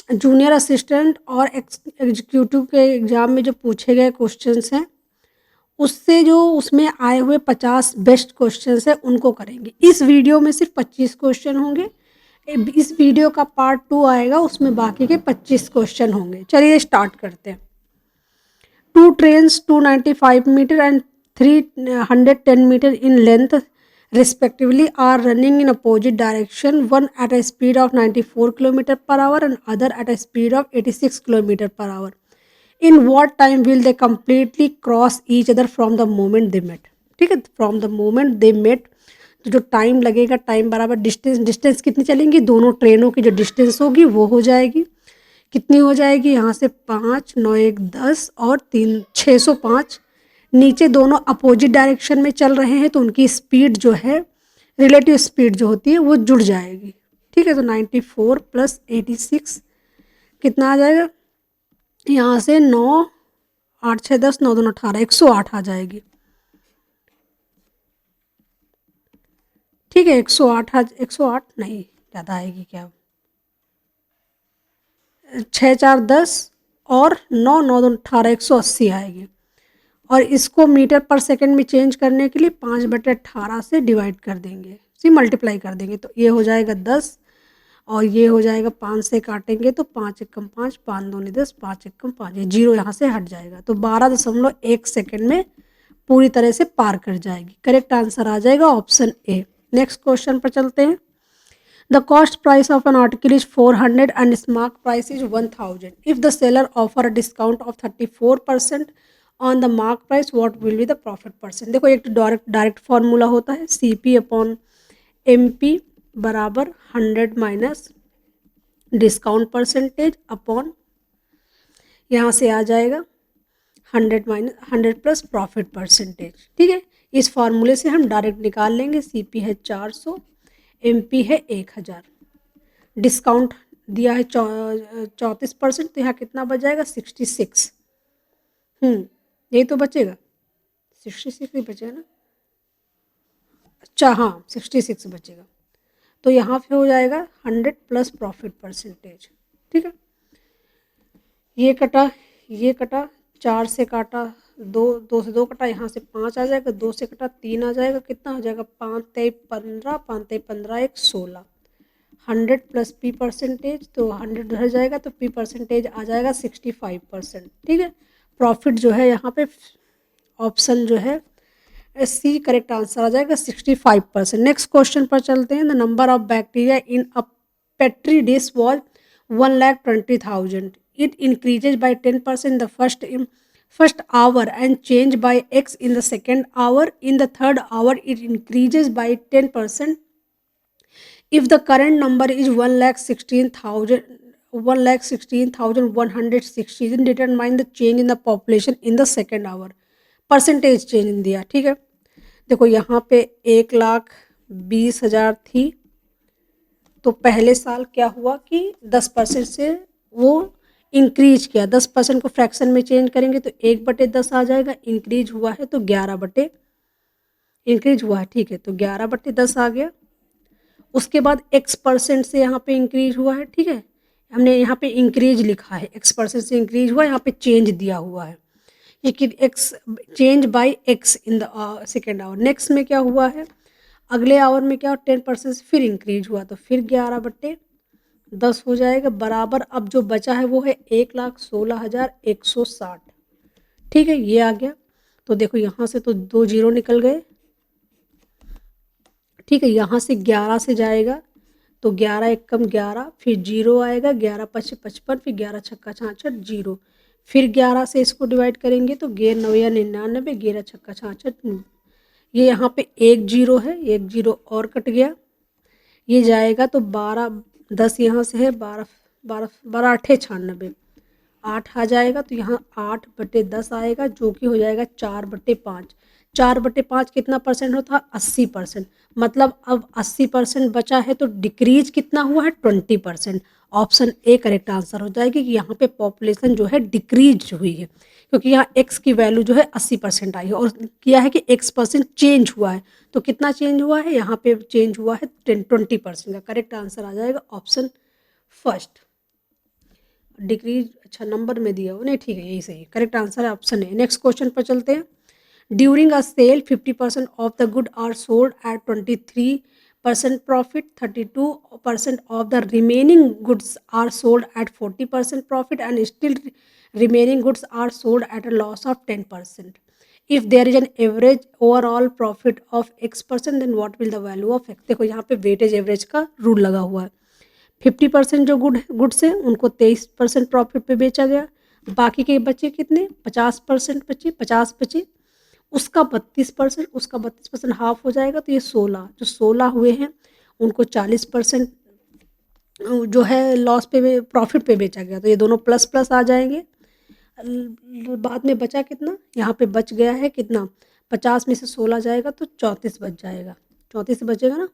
Junior assistant और executive के exam में जो पूछे गए क्वेश्चंस हैं, उससे जो उसमें आए हुए 50 बेस्ट क्वेश्चंस हैं, उनको करेंगे। इस वीडियो में सिर्फ 25 क्वेश्चन होंगे। इस वीडियो का पार्ट 2 आएगा, उसमें बाकी के 25 क्वेश्चन होंगे। चलिए स्टार्ट करते हैं। 2 trains 295 meter and 310 meter in length respectively are running in opposite direction, one at a speed of 94 km per hour and other at a speed of 86 km per hour. In what time will they completely cross each other from the moment they met? ठीक है, from the moment they met, तो जो time लगेगा, time बराबर distance, distance कितनी चलेंगी, दोनों ट्रेनों की जो डिस्टेंस होगी वो हो जाएगी। कितनी हो जाएगी, यहाँ से 5, 9 1 10 और 3 605। नीचे दोनों अपोजिट डायरेक्शन में चल रहे हैं, तो उनकी स्पीड जो है, रिलेटिव स्पीड जो होती है वो जुड़ जाएगी। ठीक है, तो 94 + 86 कितना आ जाएगा, यहाँ से 9 8 6 10 9 2 18 108 आ जाएगी। ठीक है, 108 नहीं, ज़्यादा आएगी क्या, 6 4 10 और 9 9 2 18 180 आएगी। और इसको मीटर पर सेकंड में चेंज करने के लिए 5/18 से डिवाइड कर देंगे, सी मल्टीप्लाई कर देंगे, तो ये हो जाएगा 10 और ये हो जाएगा 5 से काटेंगे तो 5 एकम 5, 5 दूनी 10, 5 एकम 5, ये जीरो यहाँ से हट जाएगा, तो 12.1 सेकेंड में पूरी तरह से पार कर जाएगी। करेक्ट आंसर आ जाएगा ऑप्शन ए। नेक्स्ट क्वेश्चन पर चलते हैं। The cost price of an article is 400 and its mark price is 1000. If the seller offer a discount of 34% on the mark price, what will be the profit percent? देखो, एक direct formula होता है, CP upon MP बराबर 100 minus discount percentage upon, यहाँ से आ जाएगा 100 plus profit percentage. ठीक है, इस फार्मूले से हम डायरेक्ट निकाल लेंगे। CP है 400, MP है 1000, डिस्काउंट दिया है 34%, तो यहाँ कितना बच जाएगा, 66। यही तो बचेगा, 66 ही बचेगा ना, अच्छा हाँ 66 बचेगा, तो यहाँ पे हो जाएगा 100 प्लस प्रॉफिट परसेंटेज। ठीक है, ये कटा, ये कटा, 4 से काटा 2, 2 से 2 कटा, यहाँ से 5 आ जाएगा, 2 से कटा 3 आ जाएगा, कितना हो जाएगा, 5 3 15, 5 3 15 1 16, 100 प्लस P परसेंटेज, तो 100 रह जाएगा, तो P परसेंटेज आ जाएगा 65%। ठीक है, प्रॉफिट जो है यहाँ पे ऑप्शन जो है सी करेक्ट आंसर आ जाएगा 65%। नेक्स्ट क्वेश्चन पर चलते हैं। The number of bacteria in a petri dish was 1,20,000. It increases by 10% the first hour and change by x in the second hour. In the third hour, it increases by 10%. If the current number is 1,16,160, then determine the change in the population in the second hour. Percentage change दिया। ठीक है, देखो यहाँ पे 1,20,000 थी, तो पहले साल क्या हुआ कि 10% से वो इंक्रीज किया, 10% को फ्रैक्शन में चेंज करेंगे तो 1/10 आ जाएगा, इंक्रीज हुआ है तो 11 इंक्रीज हुआ है। ठीक है, तो 11/10 आ गया। उसके बाद x% से यहाँ पे इंक्रीज हुआ है। ठीक है, हमने यहाँ पे इंक्रीज लिखा है, x% से इंक्रीज हुआ, यहाँ पे चेंज दिया हुआ है, ये कि x change bye x in the second hour. Next में क्या हुआ है, अगले आवर में क्या, 10% से फिर इंक्रीज हुआ, तो फिर 11/10 हो जाएगा, बराबर अब जो बचा है वो है 1,16,160। ठीक है, ये आ गया, तो देखो यहाँ से तो 2 जीरो निकल गए। ठीक है, यहाँ से 11 से जाएगा तो 11 एकम 11, फिर जीरो आएगा, 11 5 55, फिर 11 छक्का 66 जीरो, फिर 11 से इसको डिवाइड करेंगे तो 11 9 या 99, 11 छक्का 66, ये यहाँ पे 1 जीरो है, 1 जीरो और कट गया, ये जाएगा तो 12 10 यहाँ से है, 12 12 12 8 96, 8 आ जाएगा, तो यहाँ 8/10 आएगा, जो कि हो जाएगा 4/5। 4/5 कितना परसेंट होता है, 80%। मतलब अब 80% बचा है, तो डिक्रीज कितना हुआ है, 20%। ऑप्शन ए करेक्ट आंसर हो जाएगी कि यहाँ पे पॉपुलेशन जो है डिक्रीज हुई है, क्योंकि यहाँ एक्स की वैल्यू जो है 80% आई है, और किया है कि x% चेंज हुआ है, तो कितना चेंज हुआ है, यहाँ पे चेंज हुआ है 20% का। करेक्ट आंसर आ जाएगा ऑप्शन फर्स्ट। डिक्रीज, अच्छा नंबर में दिया हो, नहीं ठीक है यही सही है, करेक्ट आंसर है ऑप्शन ए। नेक्स्ट क्वेश्चन पर चलते हैं। During a sale 50% of the good are sold at 23% profit, 32% of the remaining goods are sold at 40% profit and still remaining goods are sold at a loss of 10%. If there is an average overall profit of X%, then what will the value of X? देखो यहाँ पे weightage average का rule लगा हुआ है। 50% जो goods हैं उनको 23% प्रॉफिट पे बेचा गया, बाकी के बचे कितने, 50% बचे, 50 बचे, उसका 32%, उसका 32% हाफ हो जाएगा, तो ये 16, जो 16 हुए हैं उनको 40% जो है लॉस पे प्रॉफिट पे बेचा गया, तो ये दोनों प्लस प्लस आ जाएंगे। बाद में बचा कितना, यहाँ पे बच गया है कितना, 50 में से 16 जाएगा तो 34 बच जाएगा, 34 बचेगा ना,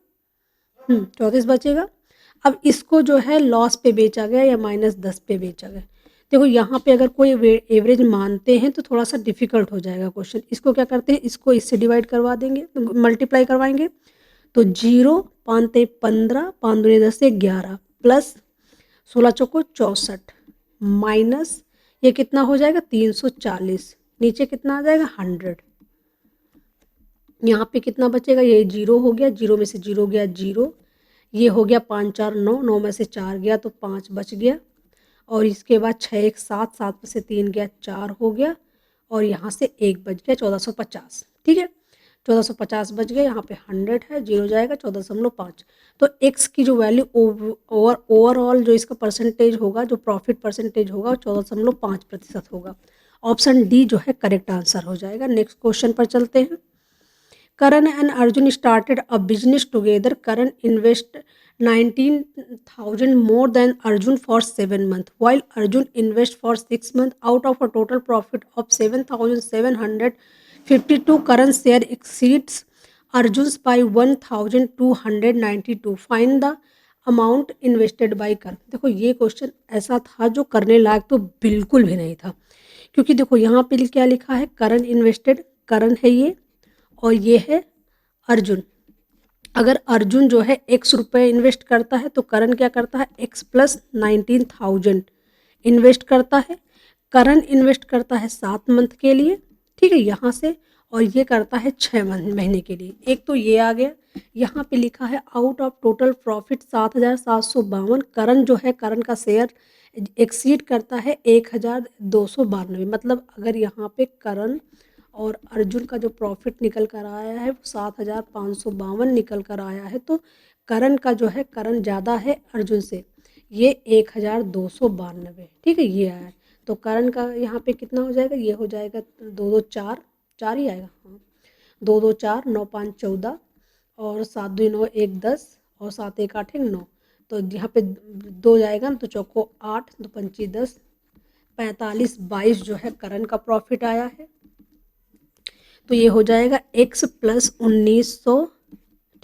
34 बचेगा। अब इसको जो है लॉस पे बेचा गया या -10 पे बेचा गया। देखो यहाँ पे अगर कोई एवरेज मानते हैं तो थोड़ा सा डिफिकल्ट हो जाएगा क्वेश्चन। इसको क्या करते हैं, इसको इससे डिवाइड करवा देंगे, मल्टीप्लाई करवाएंगे, तो 0, 5 ते 15, 5 दूनी 10 से 11 प्लस 16 चौको 64 माइनस ये कितना हो जाएगा 340, नीचे कितना आ जाएगा 100, यहाँ पे कितना बचेगा, ये 0 हो गया, 0 में से 0 गया 0, ये हो गया 5 4 9, 9 में से 4 गया तो 5 बच गया, और इसके बाद 6 1 7, 7 में से 3 गया 4 हो गया, और यहाँ से 1 बच गया 1450, ठीक है 1450 बच गया, यहाँ पे 100 है, 0 जाएगा 14.5। तो x की जो वैल्यू ओवरऑल जो इसका परसेंटेज होगा, जो प्रॉफिट परसेंटेज होगा वो 14.5% होगा। ऑप्शन डी जो है करेक्ट आंसर हो जाएगा। नेक्स्ट क्वेश्चन पर चलते हैं। Karan and Arjun started a business together. Karan invest 19,000 more than Arjun for 7 months, while Arjun invest for 6 months. Out of a total profit of 7,752, Karan's share exceeds Arjun's by 1,292. Find the amount invested bye कर। देखो ये question ऐसा था जो करने लायक तो बिल्कुल भी नहीं था, क्योंकि देखो यहाँ पे क्या लिखा है, करण इन्वेस्टेड, करण है ये, और ये है अर्जुन। अगर अर्जुन जो है ₹X इन्वेस्ट करता है तो करण क्या करता है, X प्लस 19,000 इन्वेस्ट करता है। करण इन्वेस्ट करता है 7 मंथ के लिए, ठीक है यहाँ से, और ये करता है 6 महीने के लिए। एक तो ये आ गया, यहाँ पे लिखा है आउट ऑफ टोटल प्रॉफिट 7,752, करण जो है, करण का शेयर एक्सीड करता है 1,292। मतलब अगर यहाँ पे करण और अर्जुन का जो प्रॉफिट निकल कर आया है वो 7,552 निकल कर आया है, तो करण का जो है, करण ज़्यादा है अर्जुन से, ये 1,292, ठीक है ये आया है। तो करण का यहाँ पे कितना हो जाएगा, ये हो जाएगा 2 2 4 4 ही आएगा, हाँ 2 2 4 9 5 14, और 7 2 9 1 10, और 7 1 8 9, तो यहाँ पे 2 जाएगा ना, तो चौको 8, 2 पंची 10, 45 22 जो है करण का प्रॉफिट आया है। तो ये हो जाएगा x प्लस 1900,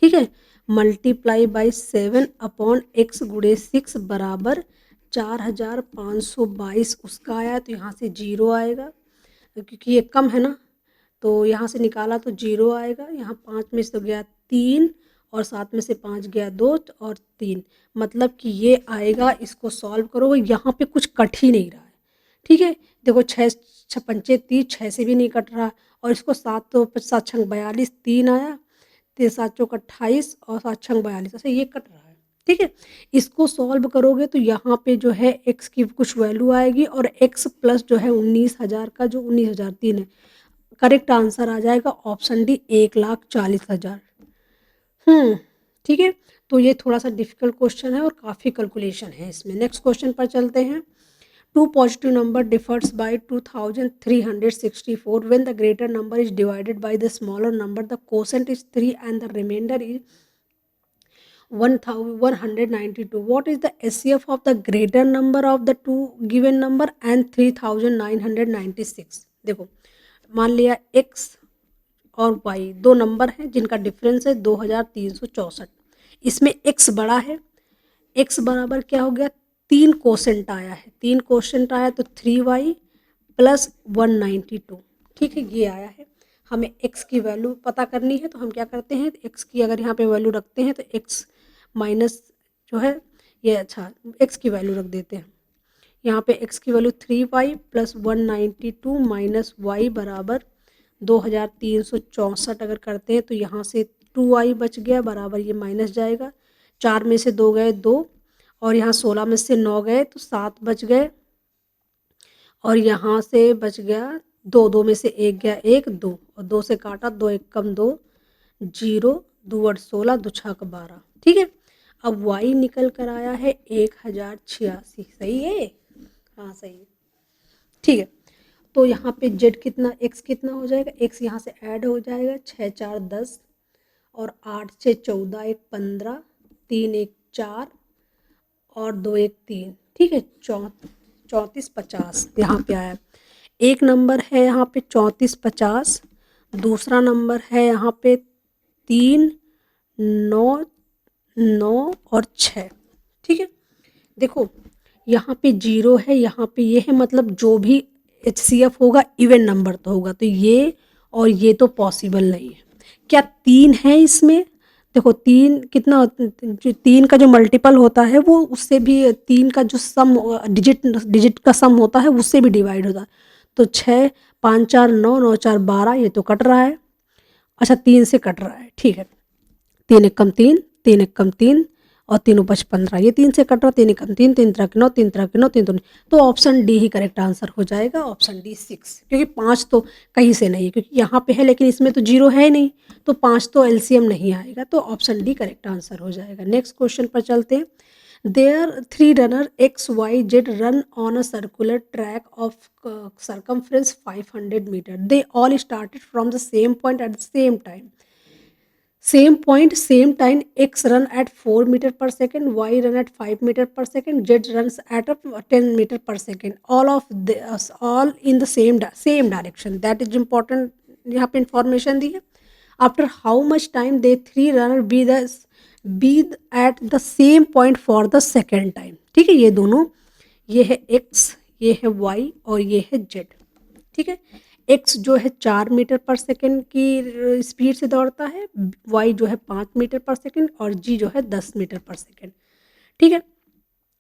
ठीक है, मल्टीप्लाई बाई 7 अपॉन x गुणे 6 बराबर 4,522 उसका आया, तो यहाँ से 0 आएगा, क्योंकि ये कम है ना, तो यहाँ से निकाला तो 0 आएगा। यहाँ 5 में से तो गया 3, और 7 में से 5 गया 2 और 3, मतलब कि ये आएगा, इसको सॉल्व करो, यहाँ पे कुछ कट ही नहीं रहा है, ठीक है। देखो 6 6 पंचे 30, 6 से भी नहीं कट रहा, और इसको 7 तो 7 छंग 42, 3 आया, 3 7 चौक 28, और 7 छंग 42, ऐसे ये कट रहा है, ठीक है। इसको सॉल्व करोगे तो यहाँ पे जो है x की कुछ वैल्यू आएगी, और x प्लस जो है 19,000 का जो 19,003 है, करेक्ट आंसर आ जाएगा ऑप्शन डी 1,40,000। ठीक है, तो ये थोड़ा सा डिफिकल्ट क्वेश्चन है और काफ़ी कैलकुलेशन है इसमें। नेक्स्ट क्वेश्चन पर चलते हैं। Two positive number differs by 2,364. When the greater number is divided by the smaller number, the quotient is 3 and the remainder is 1,192. What is the HCF of the greater number of the two given number and 3,996? देखो मान लिया x और y दो number हैं जिनका difference है 2,364। इसमें x बड़ा है, x बराबर क्या हो गया, 3 कोसेंट आया है, 3 कोसेंट आया तो 3y प्लस 192, ठीक है ये आया है। हमें x की वैल्यू पता करनी है, तो हम क्या करते हैं, x की अगर यहाँ पे वैल्यू रखते हैं तो x माइनस जो है ये, अच्छा x की वैल्यू रख देते हैं, यहाँ पे x की value 3y plus 192 minus y बराबर 2364 अगर करते हैं तो यहाँ से 2y बच गया बराबर ये माइनस जाएगा, 4 में से 2 गए 2 और यहाँ 16 में से 9 गए तो 7 बच गए और यहाँ से बच गया 2, 2 में से 1 गया 1 2 और 2 से काटा 2 1 कम 2 0 2 8 16 2 6 12। ठीक है, अब y निकल कर आया है 1086। सही है, हाँ सही है। ठीक है, तो यहाँ पे z कितना x कितना हो जाएगा, x यहाँ से ऐड हो जाएगा 6 4 10 और 8 6 14 1 15 3 1 4 और 2 1 3। ठीक है, 34 50 यहाँ पे आया। एक नंबर है यहाँ पे 34 50, दूसरा नंबर है यहाँ पे 3 9 9 और 6। ठीक है, देखो यहाँ पे 0 है, यहाँ पे ये है, मतलब जो भी HCF होगा इवन नंबर तो होगा, तो ये और ये तो पॉसिबल नहीं है। क्या 3 है इसमें, देखो 3 कितना, जो 3 का जो मल्टीपल होता है वो उससे भी 3 का जो सम डिजिट का सम होता है उससे भी डिवाइड होता है। तो 6 5 4 9 9 4 12 ये तो कट रहा है, अच्छा 3 से कट रहा है। ठीक है, 3 एक कम 3 3 एक कम 3 और 3 ऊपर 15, ये 3 से कट रहा, 3 एक कम 3 3 तरह के 9 3 तरह के 9 3 तो ऑप्शन डी ही करेक्ट आंसर हो जाएगा, ऑप्शन डी 6, क्योंकि 5 तो कहीं से नहीं है, क्योंकि यहाँ पे है लेकिन इसमें तो 0 है नहीं, तो 5 तो एलसीएम नहीं आएगा, तो ऑप्शन डी करेक्ट आंसर हो जाएगा। नेक्स्ट क्वेश्चन पर चलते हैं। There 3 runner X, Y, Z run on a circular track of circumference 500 meter. They all started from the same point at the same time. Same point, same time. X run at 4 meter per second, Y run at 5 meter per second, Z runs at 10 meter per second. All in the same direction. That is important. यहाँ पे information दी है। After how much time they 3 runner be at the same point for the second time। ठीक है, ये दोनों, ये है x, ये है y और ये है z। ठीक है, x जो है 4 मीटर पर सेकेंड की स्पीड से दौड़ता है, y जो है 5 मीटर पर सेकेंड और g जो है 10 मीटर पर सेकेंड। ठीक है,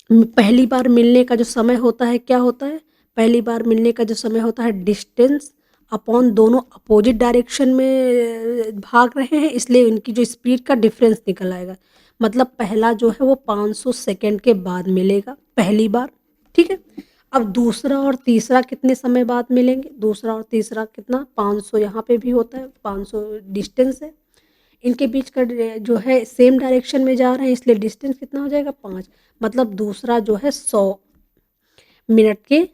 पहली बार मिलने का जो समय होता है क्या होता है, पहली बार मिलने का जो समय होता है डिस्टेंस अपॉन दोनों अपोजिट डायरेक्शन में भाग रहे हैं, इसलिए इनकी जो स्पीड का डिफरेंस निकल आएगा। मतलब पहला जो है वो 500 सेकेंड के बाद मिलेगा पहली बार। ठीक है, अब दूसरा और तीसरा कितने समय बाद मिलेंगे, दूसरा और तीसरा कितना, 500 यहाँ पे भी होता है, 500 डिस्टेंस है, इनके बीच का जो है सेम डायरेक्शन में जा रहे हैं, इसलिए डिस्टेंस कितना हो जाएगा 5, मतलब दूसरा जो है 100 मिनट के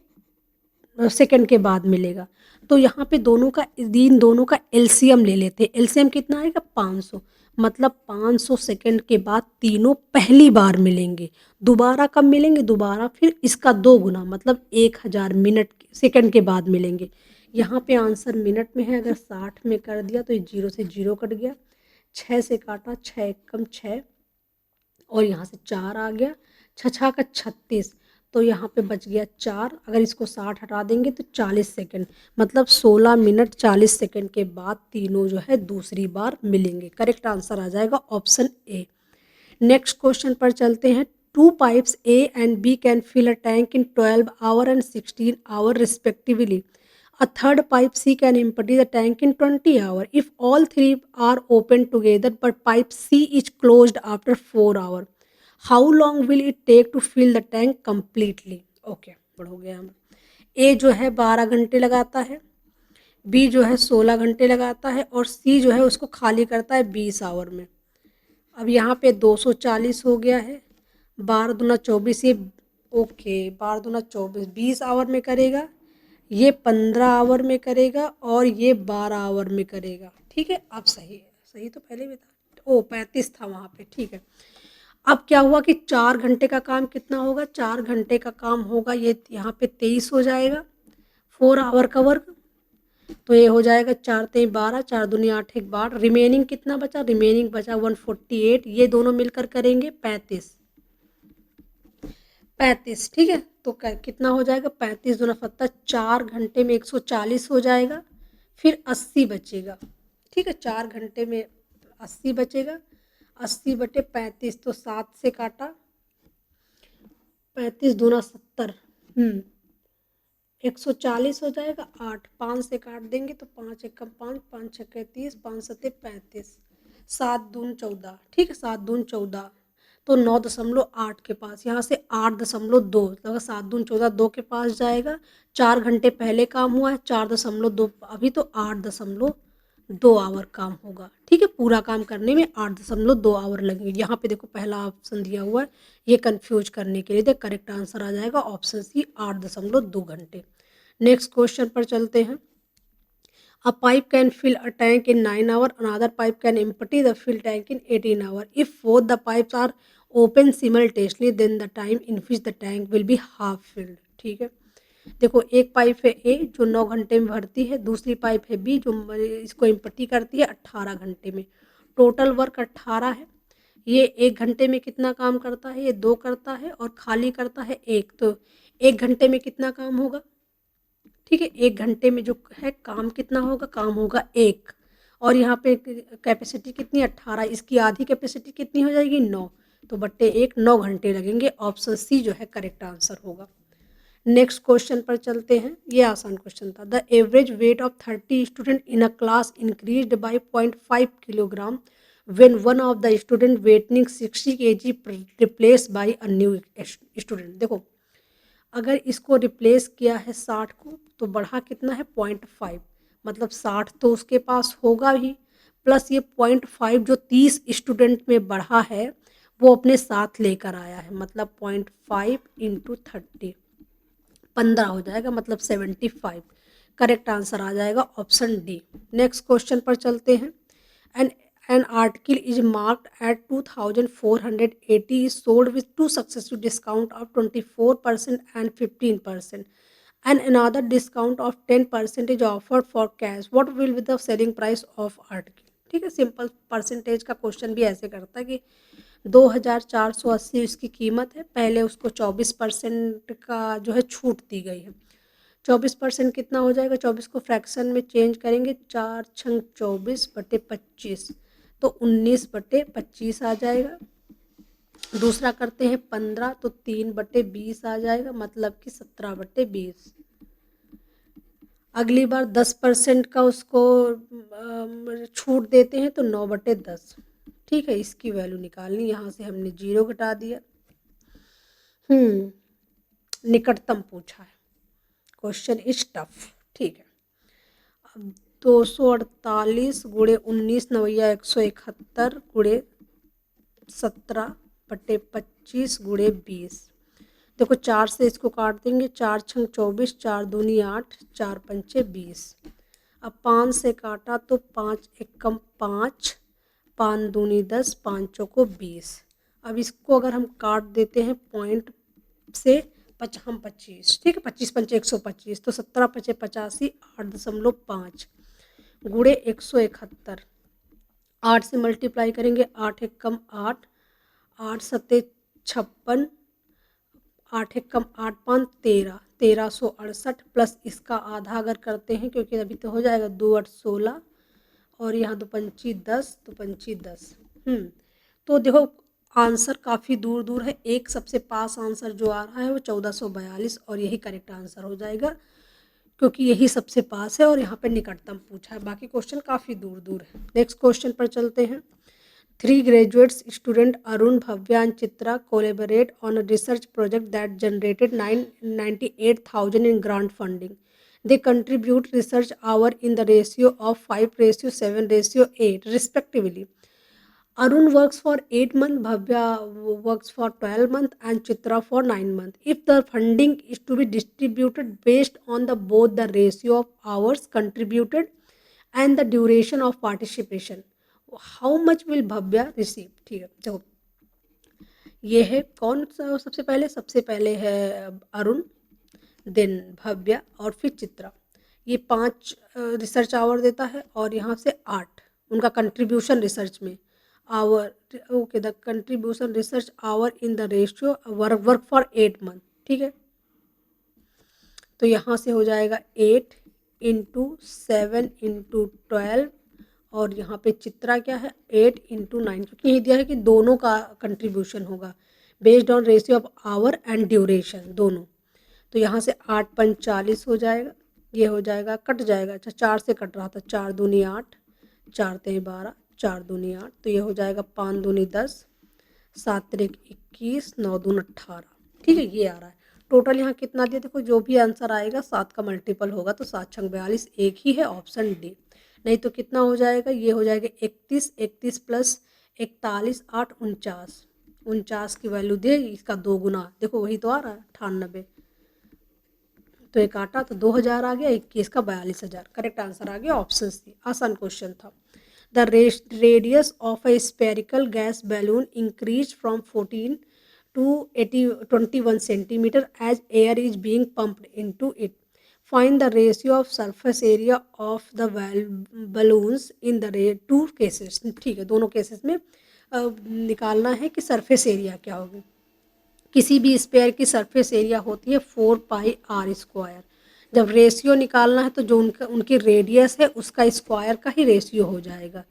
सेकंड के बाद मिलेगा। तो यहाँ पे दोनों का एलसीएम ले लेते हैं, एलसीएम कितना आएगा 500, मतलब 500 सेकंड के बाद तीनों पहली बार मिलेंगे। दोबारा कब मिलेंगे, दोबारा फिर इसका 2 गुना, मतलब 1000 मिनट सेकंड के बाद मिलेंगे। यहाँ पे आंसर मिनट में है, अगर 60 में कर दिया तो 0 से 0 कट गया, 6 से काटा 6 एक कम 6 और यहाँ से 4 आ गया, 6 का 36, तो यहाँ पे बच गया 4, अगर इसको 60 हटा देंगे तो 40 सेकंड, मतलब 16 मिनट 40 सेकंड के बाद तीनों जो है दूसरी बार मिलेंगे। करेक्ट आंसर आ जाएगा ऑप्शन ए। नेक्स्ट क्वेश्चन पर चलते हैं। 2 pipes A and B can fill a tank in 12 hour and 16 hour respectively. A third pipe C can empty the tank in 20 hour. If all three are open together but pipe C is closed after 4 hour, how long will it take to fill the tank completely? Okay, बढ़ हो गया हम। A जो है 12 घंटे लगाता है, B जो है 16 घंटे लगाता है और C जो है उसको खाली करता है 20 आवर में। अब यहाँ पे 240 हो गया है, 12 दूना 24, ये ओके 12 दूना 24 20 आवर में करेगा, ये 15 आवर में करेगा और ये 12 आवर में करेगा। ठीक है, अब सही है, सही तो पहले भी था, ओ 35 था वहाँ पे। ठीक है, अब क्या हुआ कि 4 घंटे का काम कितना होगा, 4 घंटे का काम होगा, ये यहाँ पे 23 हो जाएगा, 4 आवर का वर्क, तो ये हो जाएगा 4 3 12, 4 दूनी 8 1 12, रिमेनिंग कितना बचा, रिमेनिंग बचा 148, ये दोनों मिलकर करेंगे 35। ठीक है, तो कितना हो जाएगा 35 दूना 70, 4 घंटे में 140 हो जाएगा, फिर 80 बचेगा। ठीक है, 4 घंटे में 80 बचेगा, 80 बटे 35, तो 7 से काटा, 35 दूना 70, 140 हो जाएगा, 8 5 से काट देंगे तो 5 एकम 5, 5 छक्के 30, 5 सत्ते 35, 7 दून 14, ठीक है, 7 दून 14, तो 9.8 के पास, यहाँ से 8.2, अगर 7 दून 14 2 के पास जाएगा, 4 घंटे पहले काम हुआ है, 4.2 अभी, तो 8.2 आवर काम होगा, ठीक है, पूरा काम करने में 8.2 आवर लगेंगे। यहाँ पे देखो पहला ऑप्शन दिया हुआ है, ये कंफ्यूज करने के लिए, देख करेक्ट आंसर आ जाएगा ऑप्शन सी, 8.2 घंटे। नेक्स्ट क्वेश्चन पर चलते हैं। A pipe can fill a tank in 9 hours, another pipe can empty the fill tank in 18 hours. If both the pipes are open simultaneously, then the time in which the tank will be half filled. ठीक है, देखो एक pipe है ए जो 9 घंटे में भरती है, दूसरी पाइप है बी जो इसको एम्प्टी करती है 18 घंटे में। टोटल वर्क 18 है। ये 1 घंटे में कितना काम करता है, ये 2 करता है और खाली करता है 1, तो 1 घंटे में कितना काम होगा, ठीक है, 1 घंटे में जो है काम कितना होगा, काम होगा 1, और यहाँ पे कैपेसिटी कितनी 18, इसकी आधी कैपेसिटी कितनी हो जाएगी 9, तो बट्टे 1, 9 घंटे लगेंगे, ऑप्शन सी जो है करेक्ट आंसर होगा। नेक्स्ट क्वेश्चन पर चलते हैं, ये आसान क्वेश्चन था। The average weight of 30 student in a class increased by 0.5 kilogram when one of the student weighing 60 kg replaced by a new student। देखो अगर इसको रिप्लेस किया है 60 को तो बढ़ा कितना है 0.5, मतलब 60 तो उसके पास होगा ही, प्लस ये 0.5 जो 30 स्टूडेंट में बढ़ा है वो अपने साथ लेकर आया है, मतलब 0.5 इंटू 30 15 हो जाएगा, मतलब 75। करेक्ट आंसर आ जाएगा ऑप्शन डी। नेक्स्ट क्वेश्चन पर चलते हैं। An article is marked at 2,480 is sold with two successive discount of 24% and 15%, and another discount of 10% is offered for cash. What will be the selling price of article? ठीक है, simple percentage का question भी ऐसे करता है कि 2,480 इसकी कीमत है, पहले उसको 24% का जो है छूट दी गई है। 24% कितना हो जाएगा, 24 को फ्रैक्शन में चेंज करेंगे, 4 छंग 24 बटे 25, तो 19 बटे 25 आ जाएगा। दूसरा करते हैं 15, तो 3 बटे 20 आ जाएगा, मतलब कि 17 बटे 20। अगली बार 10% का उसको छूट देते हैं तो 9 बटे 10, ठीक है, इसकी वैल्यू निकालनी, यहाँ से हमने 0 घटा दिया। निकटतम पूछा है, क्वेश्चन इज टफ, ठीक है। अब 248 गुणे 19 नवैया 171 गुणे 17 बटे 25 गुणे 20। देखो 4 से इसको काट देंगे, 4 छंग 24, 4 दूनी 8, 4 पंचे 20। अब 5 से काटा तो 5 एकम 5, 5 दूनी 10, 5 चौको 20। अब इसको अगर हम काट देते हैं पॉइंट से 25, ठीक है, 25 पंचे 125, तो 17 पचे 85, 8.5 गुणे 171, 8 से मल्टीप्लाई करेंगे, 8 एकम 8, 8 सत्ते 56, 8 एकम 8 5 13, 1368 प्लस इसका आधा अगर करते हैं, क्योंकि अभी तो हो जाएगा 2 8 16 और यहाँ 2 पंची 10, 2 पंची 10। तो देखो आंसर काफ़ी दूर दूर है, एक सबसे पास आंसर जो आ रहा है वो 1442 और यही करेक्ट आंसर हो जाएगा, क्योंकि यही सबसे पास है और यहाँ पे निकटतम पूछा है, बाकी क्वेश्चन काफ़ी दूर दूर है। नेक्स्ट क्वेश्चन पर चलते हैं। 3 graduates student Arun, Bhavya and Chitra collaborate on a research project that generated 998,000 in grant funding. They contribute research hour in the ratio of 5:7:8 respectively. Arun works for 8 months, Bhavya works for 12 months and Chitra for 9 months. If the funding is to be distributed based on the both the ratio of hours contributed and the duration of participation, how much will Bhavya receive? ठीक है, देखो ये है कौन सा, सबसे पहले है अरुण, देन भव्या और फिर चित्रा। ये 5 रिसर्च आवर देता है और यहाँ से 8 उनका कंट्रीब्यूशन रिसर्च में hour, okay, the contribution research hour in the ratio work for 8 month, ठीक है। तो यहाँ से हो जाएगा 8 इंटू 7 इंटू 12 और यहाँ पे चित्रा क्या है 8 इंटू 9, क्योंकि ये दिया है कि दोनों का कंट्रीब्यूशन होगा based on ratio of our and duration दोनों। तो यहाँ से 8 पंच 40 हो जाएगा, ये हो जाएगा, कट जाएगा। अच्छा 4 से कट रहा था, 4 दूनी 8, 4 तेई 12, 4 दूनी 8, तो ये हो जाएगा 5 दूनी 10, 7 तिरिक 21, 9 दून 18। ठीक है, ये आ रहा है। टोटल यहाँ कितना दिया, देखो जो भी आंसर आएगा 7 का मल्टीपल होगा, तो 7 छंग 42, एक ही है ऑप्शन डी। नहीं तो कितना हो जाएगा, ये हो जाएगा 31, 31 प्लस 41, 8 49, 49 की वैल्यू दे, इसका 2 गुना, देखो वही तो आ रहा है 98, तो एक काटा तो 2000 आ गया, 21 का 42,000। करेक्ट आंसर आ गया ऑप्शन सी, आसान क्वेश्चन था। The radius of a spherical gas balloon increased from 14 to 21 centimeter as air is being pumped into it. Find the ratio of surface area of the balloons in the two cases. ठीक है, दोनों cases में निकालना है कि surface area क्या होगी। किसी भी स्पेयर की सरफेस एरिया होती है 4πr²। जब रेशियो निकालना है तो जो उनकी रेडियस है उसका स्क्वायर का ही रेशियो हो जाएगा।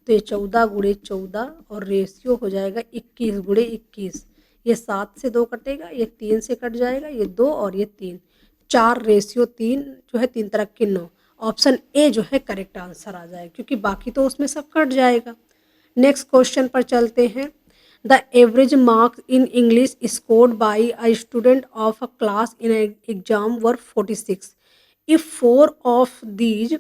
तो ये 14 गुणे 14 और रेशियो हो जाएगा 21 गुणे 21। ये 7 से 2 कटेगा, ये 3 से कट जाएगा, ये 2 और ये 3, 4 रेशियो 3 जो है 3 तरह के 9। ऑप्शन ए जो है करेक्ट आंसर आ जाएगा, क्योंकि बाकी तो उसमें सब कट जाएगा। नेक्स्ट क्वेश्चन पर चलते हैं। The average marks in English scored by a student of a class in an exam were 46. If 4 of these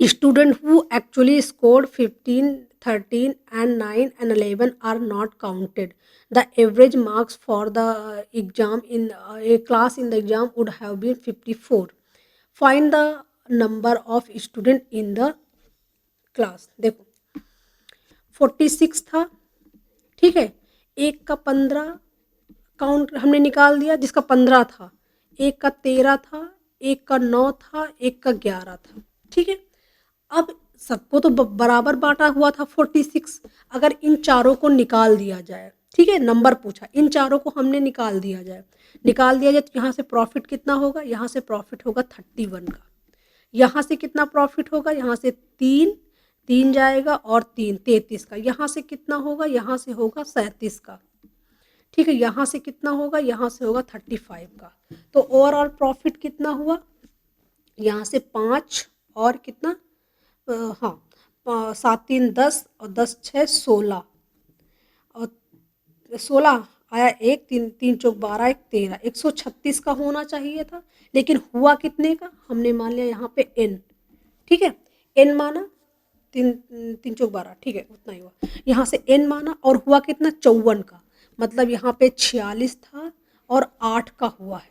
students who actually scored 15, 13 and 9 and 11 are not counted, the average marks for the exam in a class in the exam would have been 54. Find the number of students in the class। देखो 46 था, ठीक है, एक का 15 count हमने निकाल दिया, जिसका 15 था, एक का 13 था, एक का 9 था, एक का 11 था। ठीक है, अब सबको तो बराबर बांटा हुआ था 46। अगर इन चारों को निकाल दिया जाए, ठीक है, नंबर पूछा, इन चारों को हमने निकाल दिया जाए तो यहाँ से प्रॉफिट कितना होगा, यहाँ से प्रॉफिट होगा 31 का। यहाँ से कितना प्रॉफिट होगा, यहाँ से 3 जाएगा और 3 33 का। यहाँ से कितना होगा, यहाँ से होगा 37 का। ठीक है, यहाँ से कितना होगा, यहाँ से होगा 35 का। तो ओवरऑल प्रॉफिट कितना हुआ, यहाँ से 5 और कितना, हाँ 7 3 10 और 10 6 16 और 16 आया, 1 3 3 चौक 12 1 13, 136 का होना चाहिए था, लेकिन हुआ कितने का, हमने मान लिया यहाँ पे n। ठीक है, n माना, 3 3 चौक 12, ठीक है, उतना ही हुआ। यहाँ से n माना और हुआ कितना, 54 का, मतलब यहाँ पे 46 था और 8 का हुआ है।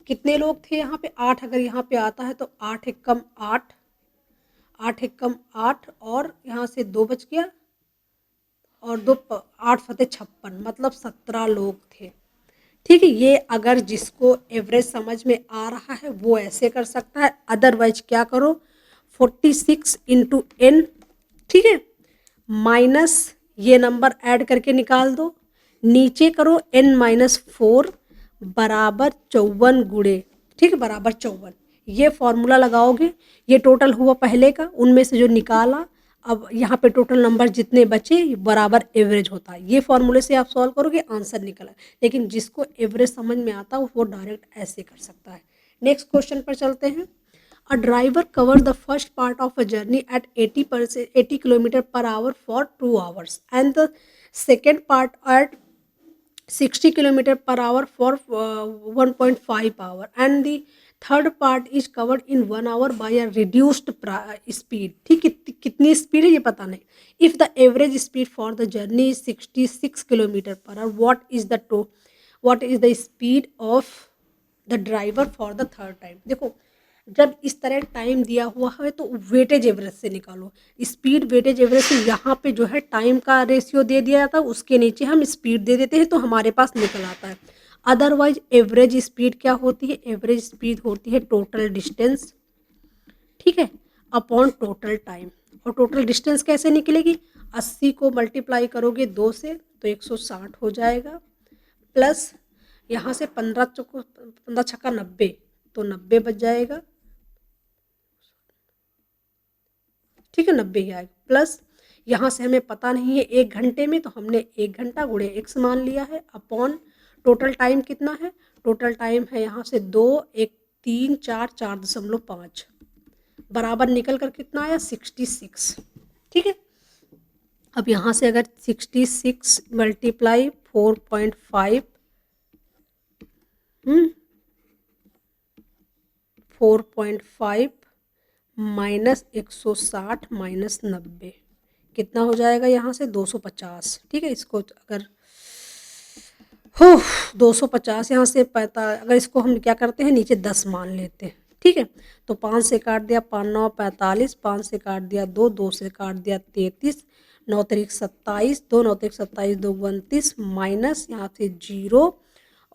कितने लोग थे यहाँ पे, 8 अगर यहाँ पे आता है तो 8 एक कम 8, 8 एक कम 8 और यहाँ से 2 बच गया और 2 8 फते 56, मतलब 17 लोग थे। ठीक है, ये अगर जिसको एवरेज समझ में आ रहा है वो ऐसे कर सकता है, अदरवाइज क्या करो, 46 इंटू n, ठीक है, माइनस ये नंबर ऐड करके निकाल दो, नीचे करो n-4 बराबर 54 गुणे, ठीक है, बराबर 54। ये फॉर्मूला लगाओगे, ये टोटल हुआ पहले का, उनमें से जो निकाला, अब यहाँ पे टोटल नंबर जितने बचे बराबर एवरेज होता है। ये फॉर्मूले से आप सॉल्व करोगे, आंसर निकला। लेकिन जिसको एवरेज समझ में आता है वो डायरेक्ट ऐसे कर सकता है। नेक्स्ट क्वेश्चन पर चलते हैं। A driver covers the first part of a journey at 80 km per hour for 2 hours and the second part at 60 km per hour for 1.5 hour and the third part is covered in 1 hour by a reduced speed। ठीक, कितनी speed है ये पता नहीं। If the average speed for the journey is 66 km per hour, what is the speed of the driver for the third time। देखो जब इस तरह टाइम दिया हुआ है तो वेटेज एवरेज से निकालो, स्पीड वेटेज एवरेज से यहाँ पे जो है टाइम का रेशियो दे दिया जाता है, उसके नीचे हम स्पीड दे देते हैं तो हमारे पास निकल आता है। अदरवाइज एवरेज स्पीड क्या होती है, एवरेज स्पीड होती है टोटल डिस्टेंस, ठीक है, अपॉन टोटल टाइम। और टोटल डिस्टेंस कैसे निकलेगी, 80 को मल्टीप्लाई करोगे 2 से तो 160 हो जाएगा, प्लस यहाँ से 15 छक्का 90 तो 90 बच जाएगा, ठीक है, 90 ही आएगा, प्लस यहाँ से हमें पता नहीं है 1 घंटे में, तो हमने 1 घंटा गुणे x मान लिया है, अपॉन टोटल टाइम कितना है, टोटल टाइम है यहाँ से 2, 1, 3, 4, 4.5 बराबर निकल कर कितना आया 66। ठीक है, अब यहाँ से अगर 66 मल्टीप्लाई 4.5 4.5 माइनस 160 माइनस 90 कितना हो जाएगा यहाँ से 250। ठीक है, इसको अगर हो 250 यहाँ से पता, अगर इसको हम क्या करते हैं नीचे 10 मान लेते हैं। ठीक है, तो 5 से काट दिया 5 9 45, 5 से काट दिया 2, 2 से काट दिया 33, 9 तरीक 27, 2 9 तरीक 27, 2 29 माइनस यहाँ से 0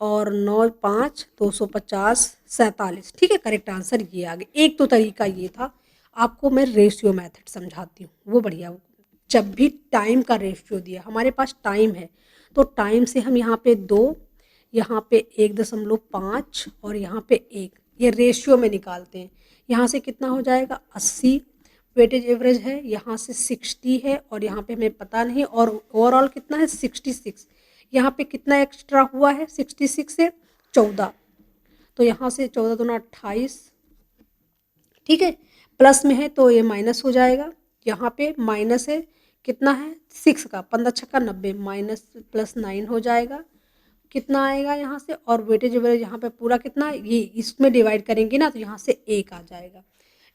और 9 5 250 47। ठीक है, करेक्ट आंसर ये आ गया। एक तो तरीका ये था, आपको मैं रेशियो मेथड समझाती हूँ, वो बढ़िया। जब भी टाइम का रेशियो दिया, हमारे पास टाइम है तो टाइम से हम यहाँ पे 2, यहाँ पे 1.5 और यहाँ पे 1, ये रेशियो में निकालते हैं। यहाँ से कितना हो जाएगा 80 वेटेज एवरेज है, यहाँ से 60 है और यहाँ पे हमें पता नहीं, और ओवरऑल कितना है 66। यहाँ पे कितना एक्स्ट्रा हुआ है 66 से 14, तो यहाँ से 14 दूना 28। ठीक है, प्लस में है तो ये माइनस हो जाएगा, यहाँ पे माइनस है कितना है 6 का, 15 छक्का 90 माइनस प्लस 9 हो जाएगा, कितना आएगा यहाँ से, और वेटेज एवरेज यहाँ पे पूरा कितना ये इसमें डिवाइड करेंगे ना तो यहाँ से 1 आ जाएगा,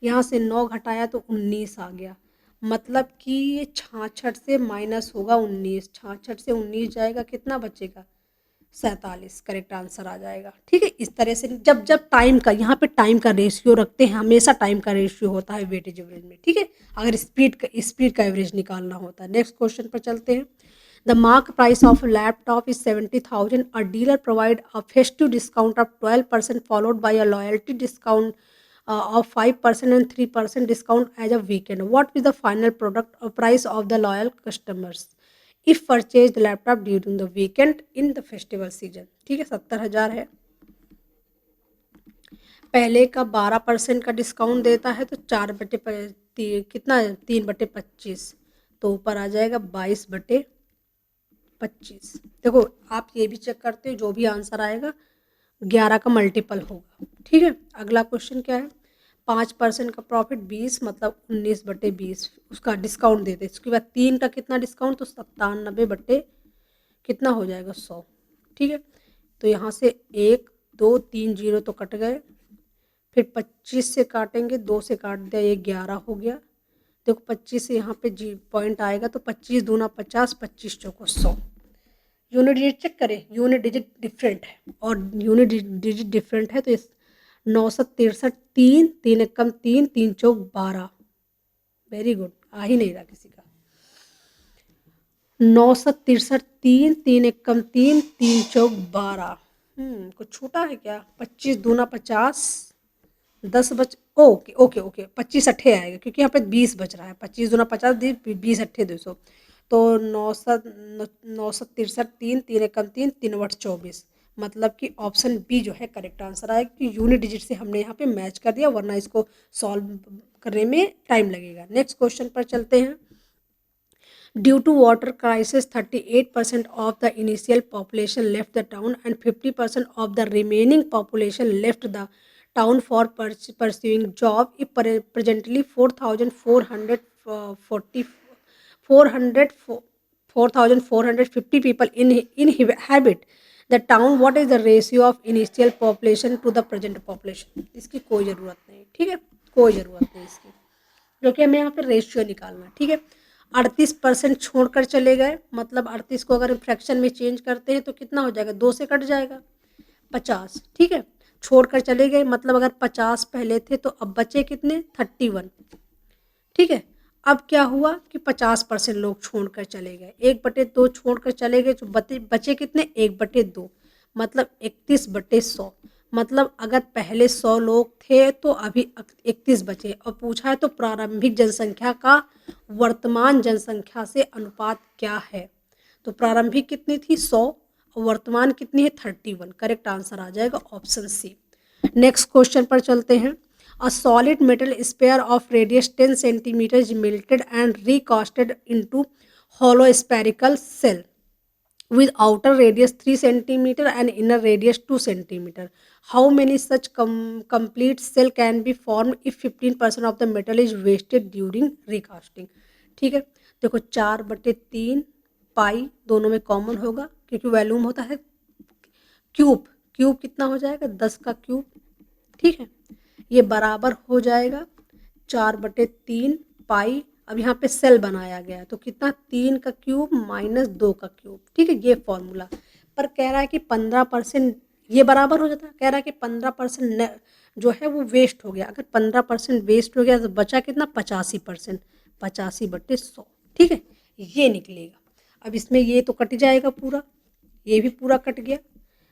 यहाँ से 9 घटाया तो 19 आ गया, मतलब कि ये 66 से माइनस होगा 19, 66 से 19 जाएगा, कितना बचेगा 47, करेक्ट आंसर आ जाएगा। ठीक है, इस तरह से जब जब टाइम का यहाँ पे टाइम का रेशियो रखते हैं, हमेशा टाइम का रेशियो होता है वेटेज एवरेज में। ठीक है, अगर स्पीड का एवरेज निकालना होता है। नेक्स्ट क्वेश्चन पर चलते हैं। The mark price of laptop is 70,000, a dealer provide a festive discount of 12% followed by a loyalty discount of 5% and 3% discount as a weekend. What is the final product price of the loyal customers if purchased laptop during the weekend in the festival season? ठीक है, 70,000 है, पहले का 12% का discount देता है तो 4/कितना है 3/25, तो ऊपर आ जाएगा 22/25। देखो आप ये भी चेक करते हो, जो भी आंसर आएगा 11 का मल्टीपल होगा। ठीक है, अगला क्वेश्चन क्या है, 5% का प्रॉफिट 20 मतलब 19/20 उसका डिस्काउंट देते, इसके बाद 3 का कितना डिस्काउंट तो 97 कितना हो जाएगा 100। ठीक है, तो यहाँ से 1 2 3 0 तो कट गए, फिर 25 से काटेंगे, 2 से काट दिया ये 11 हो गया। देखो 25 से यहाँ पे जी पॉइंट आएगा तो 25 दूना 50, 25 चौको 100। यूनिट डिजिट चेक करें, यूनिट डिजिट डिफरेंट है और यूनिट डिजिट डिफरेंट है तो इस 963 3 3 एकम 3 3 चौक 12, वेरी गुड, आ ही नहीं रहा किसी का। 963 3 3 एकम 3 3 चौक 12, कुछ छूटा है क्या? 25 दूना 50, 10 बच, ओके ओके ओके 25 अट्ठे आएगा क्योंकि यहाँ पे 20 बच रहा है, 25 दूना 50 20 अट्ठे 200, तो 963 3 3 एकम 3 3 वट 24, मतलब कि ऑप्शन बी जो है करेक्ट आंसर आएगा कि यूनिट डिजिट से हमने यहाँ पे मैच कर दिया, वरना इसको सॉल्व करने में टाइम लगेगा। नेक्स्ट क्वेश्चन पर चलते हैं। Due to water crisis 38% of the initial population left the town and 50% of the remaining population left the town for pursuing job. If presently 4,450 people inhabit the town, what is the ratio of initial population to the present population? इसकी कोई ज़रूरत नहीं, ठीक है, कोई ज़रूरत नहीं इसकी, क्योंकि हमें यहाँ पे रेशियो निकालना है। ठीक है, 38% छोड़कर चले गए, मतलब 38 को अगर फ्रैक्शन में चेंज करते हैं तो कितना हो जाएगा, 2 से कट जाएगा 50। ठीक है, छोड़कर चले गए मतलब अगर 50 पहले थे तो अब बचे कितने 31। ठीक है, अब क्या हुआ कि 50% लोग छोड़कर चले गए, 1/2 छोड़कर चले गए, जो बचे कितने 1/2, मतलब 31/100, मतलब अगर पहले 100 लोग थे तो अभी 31 बचे, और पूछा है तो प्रारंभिक जनसंख्या का वर्तमान जनसंख्या से अनुपात क्या है, तो प्रारंभिक कितनी थी 100 और वर्तमान कितनी है 31, करेक्ट आंसर आ जाएगा ऑप्शन सी। नेक्स्ट क्वेश्चन पर चलते हैं। A solid metal sphere of radius 10 centimetre is melted and recasted into hollow spherical shell with outer radius 3 centimeter and inner radius 2 centimeter. How many such complete cell can be formed if 15% of the metal is wasted during recasting? ठीक है, देखो 4/3 पाई दोनों में common होगा क्योंकि volume होता है cube, cube कितना हो जाएगा 10 का क्यूब, ठीक है, ये बराबर हो जाएगा 4/3 पाई। अब यहाँ पे सेल बनाया गया तो कितना 3 का क्यूब माइनस 2 का क्यूब, ठीक है, ये फॉर्मूला। पर कह रहा है कि 15% ये बराबर हो जाता है, कह रहा है कि 15% जो है वो वेस्ट हो गया। अगर 15% वेस्ट हो गया तो बचा कितना 85%, 85/100, ठीक है, ये निकलेगा। अब इसमें ये तो कट जाएगा पूरा, ये भी पूरा कट गया।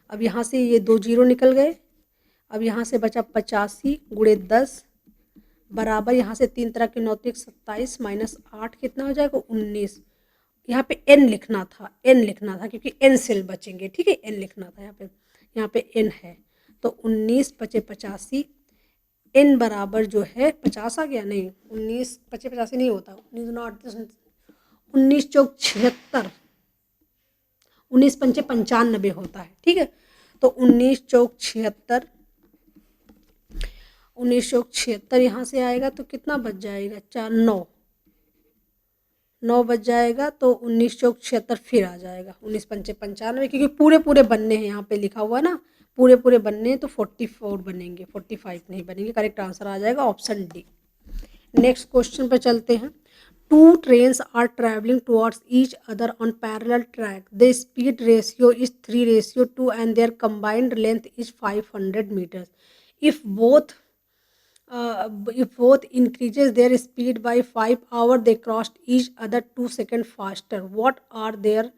अब यहाँ से ये 2 जीरो निकल गए। अब यहाँ से बचा 85 गुणे 10 बराबर यहाँ से 3 तरह के 9 27 माइनस 8 कितना हो जाएगा 19। यहाँ पे n लिखना था, n लिखना था क्योंकि n सेल बचेंगे, ठीक है, n लिखना था यहाँ पे n है तो 19 बचे 85, n बराबर जो है 50 आ गया, नहीं 19 बचे 85 नहीं होता, 19 चौक 76, 19 पंचे 95 होता है, ठीक है, तो 19 चौक 76, 19 चौक 76 यहाँ से आएगा तो कितना बच जाएगा 4 9 बच जाएगा तो 19 चौक 76 फिर आ जाएगा 19 पंचे 95 क्योंकि पूरे पूरे बनने हैं, यहाँ पे लिखा हुआ ना पूरे पूरे बनने हैं तो 44 बनेंगे, 45 नहीं बनेंगे। करेक्ट आंसर आ जाएगा ऑप्शन डी। नेक्स्ट क्वेश्चन पर चलते हैं। Two trains are travelling towards each other on parallel track, the speed ratio is 3:2 and their combined length is 500 metres. if both increases their speed by 5 hours, they crossed each other 2 seconds faster. What are their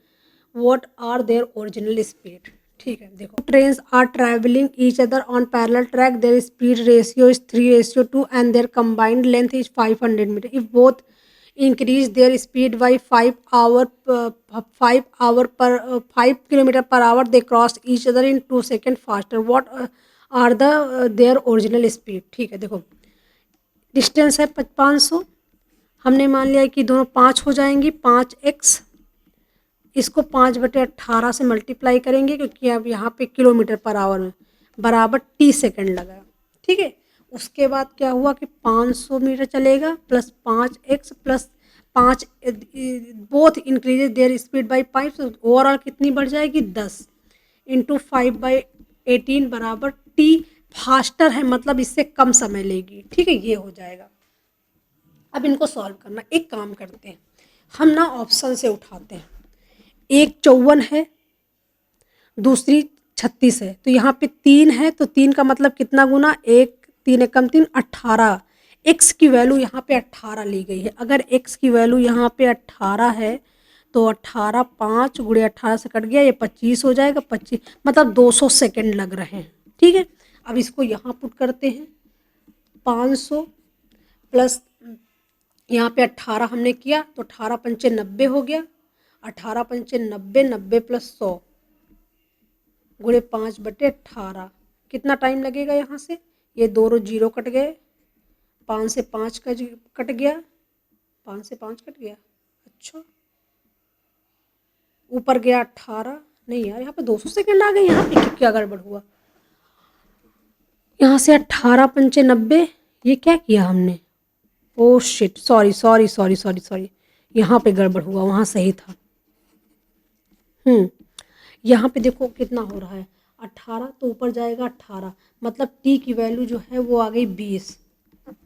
original speed? ठीक है, देखो trains are traveling each other on parallel track. Their speed ratio is 3:2 and their combined length is 500 meters. If both increase their speed by 5 kilometer per hour, they cross each other in 2 seconds faster. What are their original speed? ठीक है, देखो distance है 500, हमने मान लिया कि दोनों 5 हो जाएंगी, 5x, इसको 5/18 से मल्टीप्लाई करेंगे क्योंकि अब यहाँ पे किलोमीटर पर आवर में बराबर t सेकंड लगा, ठीक है। उसके बाद क्या हुआ कि 500 मीटर चलेगा plus 5x plus 5 both increases there speed by 5, overall कितनी बढ़ जाएगी 10 इंटू 5/18 बराबर t फास्टर है, मतलब इससे कम समय लेगी, ठीक है, ये हो जाएगा। अब इनको सॉल्व करना, एक काम करते हैं हम ना ऑप्शन से उठाते हैं। एक 54 है, दूसरी 36 है, तो यहाँ पे 3 है तो 3 का मतलब कितना गुना 1, 3 एकम 3 18। x की वैल्यू यहाँ पे 18 ली गई है। अगर x की वैल्यू यहाँ पे 18 है तो 18 5 गुणे 18 से कट गया, ये 25 हो जाएगा, 25 मतलब 200 सेकंड लग रहे हैं, ठीक है। अब इसको यहाँ पुट करते हैं, 500 प्लस यहाँ पे 18 हमने किया तो 18 पंचे 90 हो गया, 18 पंचे 90, 90 प्लस 100 गुणे 5/18, कितना टाइम लगेगा यहाँ से, ये दोनों जीरो कट गए, 5 से 5 का कट गया, 5 से 5 कट गया, अच्छा ऊपर गया 18, नहीं यार यहाँ पे 200 सेकंड आ गए, यहाँ पे क्या गड़बड़ हुआ, यहाँ से 18 पंचे 90, ये क्या किया हमने, ओ शिट, सॉरी, यहाँ पे गड़बड़ हुआ, वहाँ सही था। यहाँ पे देखो कितना हो रहा है 18 तो ऊपर जाएगा 18, मतलब t की वैल्यू जो है वो आ गई 20,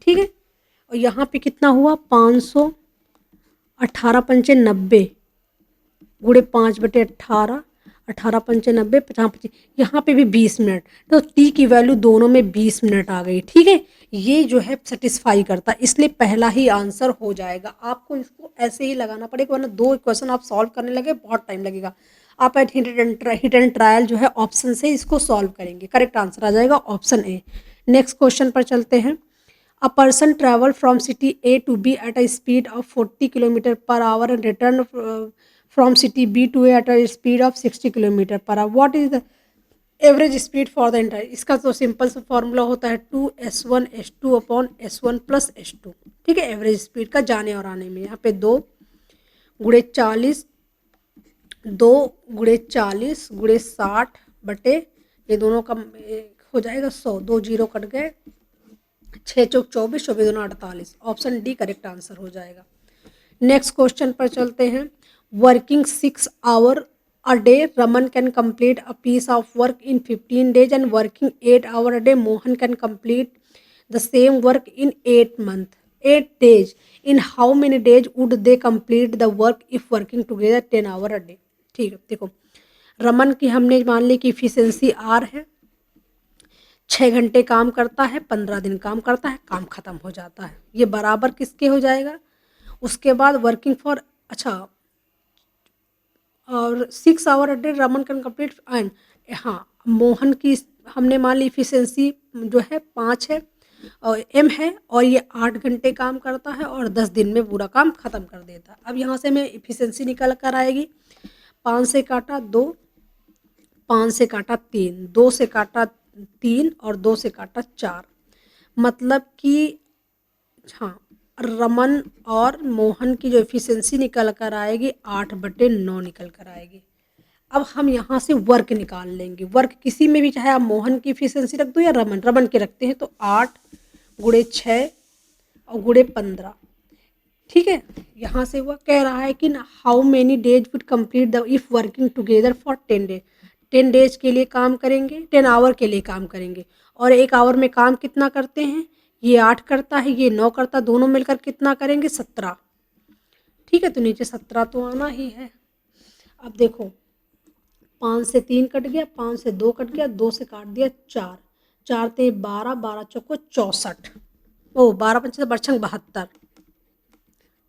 ठीक है। और यहाँ पे कितना हुआ 500, 18 पंचे 90 गुणे 5/18, 18 पंचे 90, 50 यहाँ पे भी 20 मिनट, तो t की वैल्यू दोनों में 20 मिनट आ गई, ठीक है। ये जो है सेटिस्फाई करता है, इसलिए पहला ही आंसर हो जाएगा। आपको इसको ऐसे ही लगाना पड़ेगा वरना 2 इक्वेशन आप सॉल्व करने लगे बहुत टाइम लगेगा। आप एट हिट एंड ट्रायल जो है ऑप्शन से इसको सॉल्व करेंगे, करेक्ट आंसर आ जाएगा ऑप्शन ए। नेक्स्ट क्वेश्चन पर चलते हैं। A person travel from city A to B at a speed of 40 kilometre per hour and return from city B to A at a speed of 60 kilometre per hour, what is the average speed for the entire. इसका तो simple सा formula होता है 2s1 s2 upon s1 plus s2, ठीक है, average speed का जाने और आने में। यहाँ पे 2 गुणे 40 2 गुणे 40 गुणे 60 बटे ये दोनों का हो जाएगा 100, 2 जीरो कट गए, 6 चौक 24, 24 दूना 48। ऑप्शन डी करेक्ट आंसर हो जाएगा। नेक्स्ट क्वेश्चन पर चलते हैं। Working 6 hour a day Raman can complete a piece of work in 15 days and working 8 hour a day Mohan can complete the same work in 8 days. In how many days would they complete the work if working together 10 hour a day? ठीक है, देखो रमन की हमने मान ली कि efficiency are है, 6 घंटे काम करता है, 15 दिन काम करता है, काम खत्म हो जाता है। ये बराबर किसके हो जाएगा? उसके बाद वर्किंग फॉर, अच्छा, और 6 hour a day Raman can complete and, हाँ, मोहन की हमने मान ली इफिशियंसी जो है 5 है और एम है, और ये 8 घंटे काम करता है और 10 दिन में पूरा काम खत्म कर देता है। अब यहाँ से मैं इफिशियंसी निकल कर आएगी, 5 से काटा 2, 5 से काटा 3, 2 से काटा 3 और 2 से काटा 4, मतलब कि हाँ, रमन और मोहन की जो एफिशिएंसी निकल कर आएगी 8/9 निकल कर आएगी। अब हम यहाँ से वर्क निकाल लेंगे। वर्क किसी में भी, चाहे आप मोहन की एफिशिएंसी रख दो या रमन के रखते हैं, तो 8 गुणे 6 और गुणे 15, ठीक है। यहाँ से हुआ, कह रहा है कि how many days will complete the if working together for 10 days. 10 days के लिए काम करेंगे, 10 आवर के लिए काम करेंगे, और 1 आवर में काम कितना करते हैं? ये 8 करता है, ये 9 करता, दोनों मिलकर कितना करेंगे? 17, ठीक है। तो नीचे 17 तो आना ही है। अब देखो 5 से 3 कट गया, 5 से 2 कट गया, 2 से काट दिया 4, 4 ते 12, 12 चौको 64, ओ 12 पंचे बरछंग 72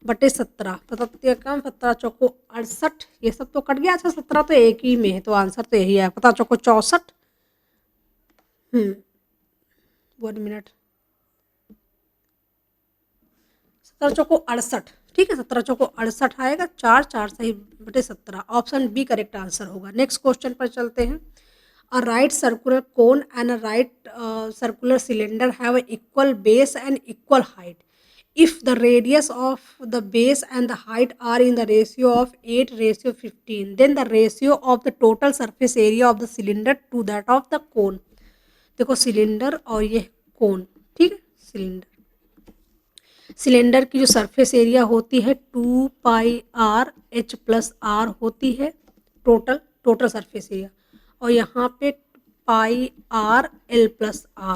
बटे 17, 17 कम 17 चौको 68, ये सब तो कट गया। अच्छा 17 तो एक ही में है, तो आंसर तो यही है, 17 चौको 64। 1 मिनट, 17 चौको 68, ठीक है, 17 चौको 68 आएगा, 4 4 सही बटे 17, ऑप्शन बी करेक्ट आंसर होगा। नेक्स्ट क्वेश्चन पर चलते हैं। A right circular cone and a right circular cylinder have equal base and equal height. If the radius of the base and the height are in the ratio of 8:15, then the ratio of the total surface area of the cylinder to that of the cone। देखो cylinder और ये कोन, ठीक है। Cylinder की जो surface area होती है 2πr/h+r होती है, टोटल सरफेस एरिया, और यहाँ पे πr/l+r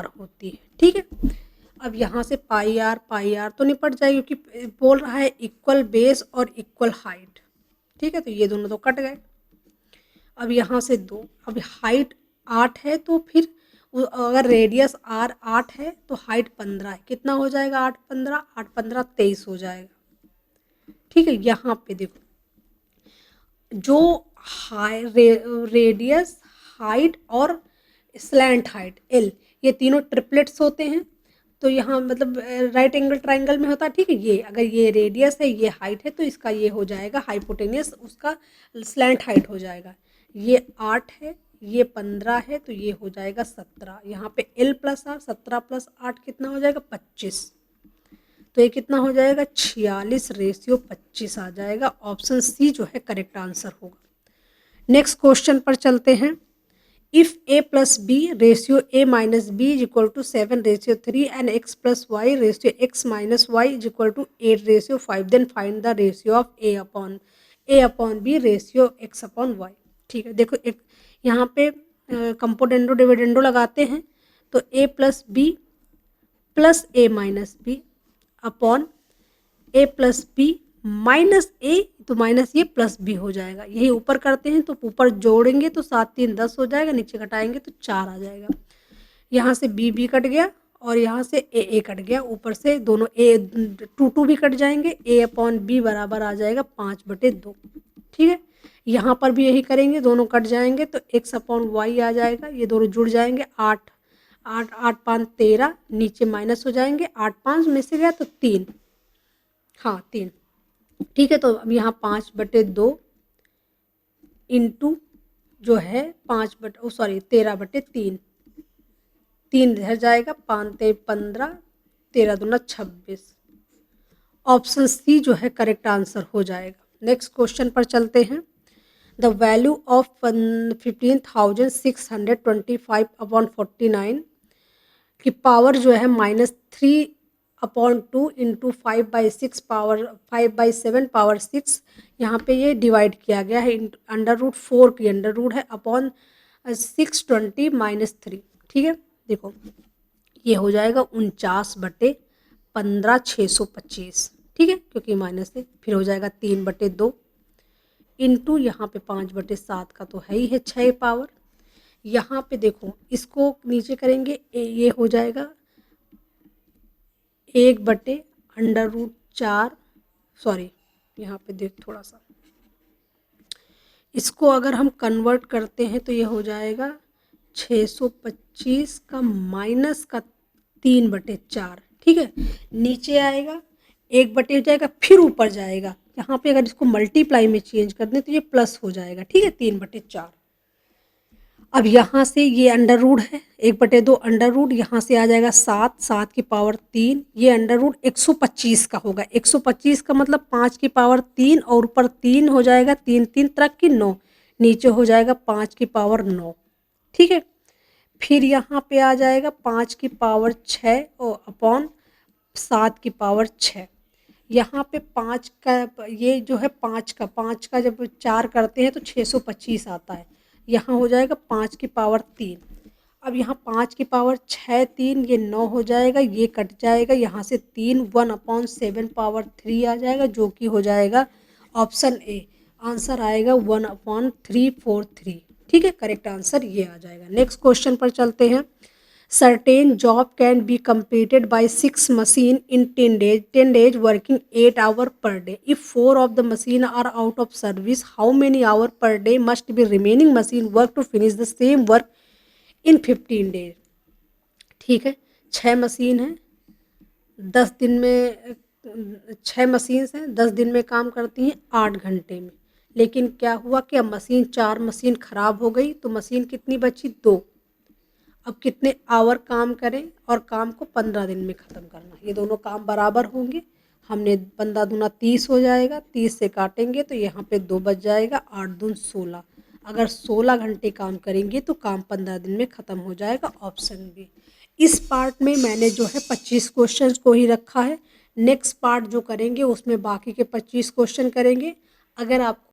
होती है, ठीक है। अब यहाँ से पाई आर तो निपट जाएगी, क्योंकि बोल रहा है इक्वल बेस और इक्वल हाइट, ठीक है। तो ये दोनों तो कट गए। अब यहाँ से 2, अब हाइट 8 है, तो फिर अगर रेडियस आर 8 है तो हाइट 15 है, कितना हो जाएगा? 8 15, 8 15 23 हो जाएगा, ठीक है। यहाँ पे देखो जो रेडियस, हाइट और स्लैंट हाइट एल, ये तीनों ट्रिपलेट्स होते हैं। तो यहाँ मतलब राइट एंगल ट्राइंगल में होता है, ठीक है। ये अगर ये रेडियस है, ये हाइट है, तो इसका ये हो जाएगा हाइपोटेनियस, उसका स्लैंट हाइट हो जाएगा। ये 8 है, ये 15 है, तो ये हो जाएगा 17। यहाँ पे l+r, 17 + 8 कितना हो जाएगा? 25। तो ये कितना हो जाएगा? 46:25 आ जाएगा। ऑप्शन सी जो है करेक्ट आंसर होगा। नेक्स्ट क्वेश्चन पर चलते हैं। If a + b ratio a - b = 7:3 and x + y ratio x - y = 8:5, then find the ratio of a/b ratio x/y। ठीक है, देखो एक यहाँ पे कंपोनेंडो डिविडेंडो लगाते हैं, तो a + b + a - b upon a + b minus a, तो माइनस ये प्लस बी हो जाएगा। यही ऊपर करते हैं, तो ऊपर जोड़ेंगे तो 7 3 10 हो जाएगा, नीचे घटाएंगे तो 4 आ जाएगा। यहाँ से बी बी कट गया और यहाँ से ए कट गया, ऊपर से दोनों ए 2 भी कट जाएंगे, a/b बराबर आ जाएगा 5/2, ठीक है। यहाँ पर भी यही करेंगे, दोनों कट जाएंगे तो x/y आ जाएगा, ये दोनों जुड़ जाएंगे, 8 8 8 5 13, नीचे माइनस हो जाएंगे, 8 5 में से गया तो 3, हाँ 3, ठीक है। तो अब यहाँ 5/2 इंटू जो है 13/3, 3 इधर जाएगा, 5 3 15, 13 दूना 26। ऑप्शन सी जो है करेक्ट आंसर हो जाएगा। नेक्स्ट क्वेश्चन पर चलते हैं। द वैल्यू ऑफ 15,625/49 की पावर जो है -3/2 इंटू 5/6 पावर 5/7 पावर 6, यहाँ पे ये डिवाइड किया गया है √4 की अंडर रूट है अपॉन 620 - 3। ठीक है, देखो ये हो जाएगा 49/15/625। ठीक है, क्योंकि माइनस है, फिर हो जाएगा 3/2 इंटू यहाँ पे 5/7 का तो है ही है 6 पावर। यहाँ पे देखो इसको नीचे करेंगे, ये हो जाएगा 1/√4, सॉरी यहाँ पे देख थोड़ा सा, इसको अगर हम कन्वर्ट करते हैं तो ये हो जाएगा 625 का माइनस का 3/4। ठीक है, नीचे आएगा 1 हो जाएगा, फिर ऊपर जाएगा। यहाँ पे अगर इसको मल्टीप्लाई में चेंज कर दें तो ये प्लस हो जाएगा। ठीक है, 3/4। अब यहाँ से ये अंडर रूट है 1/2 अंडर रूट, यहाँ से आ जाएगा 7 की पावर 3, ये अंडर रूट 125 का होगा। 125 का मतलब 5 की पावर 3 और ऊपर 3 हो जाएगा, 3 3 तरक की 9, नीचे हो जाएगा 5 की पावर 9। ठीक है, फिर यहाँ पे आ जाएगा 5 की पावर 6 और अपॉन 7 की पावर 6। यहाँ पे 5 का ये जो है 5 का जब 4 करते हैं तो 625 आता है। यहाँ हो जाएगा 5 की पावर 3। अब यहाँ 5 की पावर 6 3 ये 9 हो जाएगा, ये कट जाएगा, यहाँ से 3 1/7 पावर 3 आ जाएगा, जो कि हो जाएगा ऑप्शन ए। आंसर आएगा 1/343। ठीक है, करेक्ट आंसर ये आ जाएगा। नेक्स्ट क्वेश्चन पर चलते हैं। Certain job can be completed by 6 machine in 10 days. 10 days working 8 hours per day. If 4 of the machine are out of service, how many hours per day must be remaining machine work to finish the same work in 15 days? ठीक है, 6 machine है, 10 दिन में 6 machines हैं, 10 दिन में काम करती हैं 8 घंटे में। लेकिन क्या हुआ कि अब 4 मशीन ख़राब हो गई, तो मशीन कितनी बची? 2। अब कितने आवर काम करें, और काम को 15 दिन में ख़त्म करना। ये दोनों काम बराबर होंगे, हमने 15 दूना 30 हो जाएगा, 30 से काटेंगे तो यहाँ पे 2 बच जाएगा, 8 दून 16। अगर 16 घंटे काम करेंगे तो काम 15 दिन में ख़त्म हो जाएगा, ऑप्शन बी। इस पार्ट में मैंने जो है 25 क्वेश्चन को ही रखा है। नेक्स्ट पार्ट जो करेंगे उसमें बाकी के 25 क्वेश्चन करेंगे। अगर आप